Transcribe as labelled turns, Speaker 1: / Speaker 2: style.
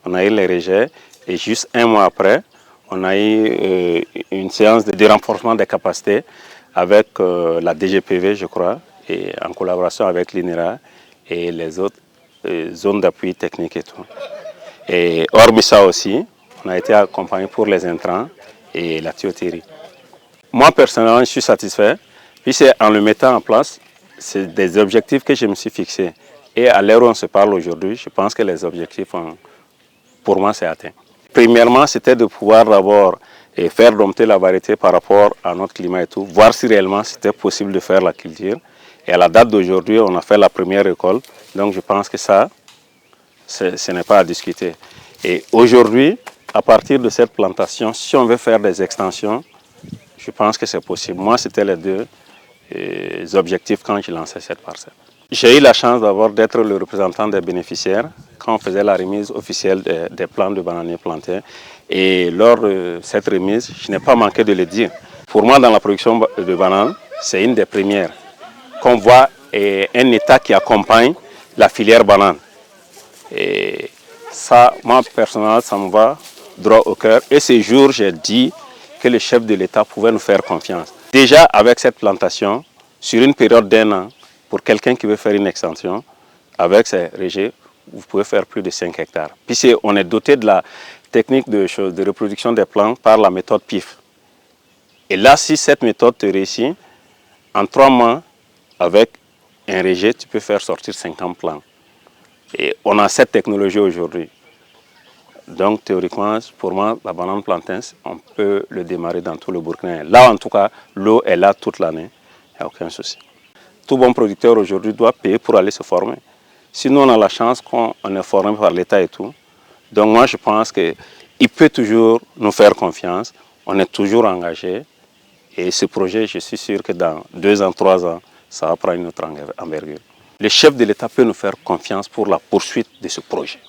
Speaker 1: on a eu les rejets et juste un mois après, on a eu une séance de renforcement des capacités avec la DGPV, je crois, et en collaboration avec l'INERA et les autres zones d'appui technique et tout. Et hormis ça aussi, on a été accompagné pour les intrants et la tuyauterie. Moi, personnellement, je suis satisfait, puisque en le mettant en place, c'est des objectifs que je me suis fixés. Et à l'heure où on se parle aujourd'hui, je pense que les objectifs, pour moi, c'est atteint. Premièrement, c'était de pouvoir d'abord faire dompter la variété par rapport à notre climat et tout, voir si réellement c'était possible de faire la culture. Et à la date d'aujourd'hui, on a fait la première récolte, donc je pense que ça, ce n'est pas à discuter. Et aujourd'hui, à partir de cette plantation, si on veut faire des extensions, je pense que c'est possible. Moi, c'était les deux objectifs quand j'ai lancé cette parcelle. J'ai eu la chance d'abord d'être le représentant des bénéficiaires quand on faisait la remise officielle des plants de bananiers plantés. Et lors de cette remise, je n'ai pas manqué de le dire. Pour moi, dans la production de bananes, c'est une des premières qu'on voit un État qui accompagne la filière banane. Et ça, moi, personnellement, ça me va droit au cœur. Et ce jour, j'ai dit que le chef de l'État pouvait nous faire confiance. Déjà, avec cette plantation, sur une période d'1 an, pour quelqu'un qui veut faire une extension, avec ces rejets, vous pouvez faire plus de 5 hectares. Puisqu'on est doté de la technique de reproduction des plants par la méthode PIF. Et là, si cette méthode te réussit, en 3 mois, avec un rejet, tu peux faire sortir 50 plants. Et on a cette technologie aujourd'hui. Donc théoriquement, pour moi, la banane plantain, on peut le démarrer dans tout le Burkina. Là, en tout cas, l'eau est là toute l'année, il n'y a aucun souci. Tout bon producteur aujourd'hui doit payer pour aller se former. Sinon, on a la chance qu'on est formé par l'État et tout. Donc moi, je pense qu'il peut toujours nous faire confiance. On est toujours engagé. Et ce projet, je suis sûr que dans 2 ans, 3 ans, ça va prendre une autre envergure. Le chef de l'État peut nous faire confiance pour la poursuite de ce projet.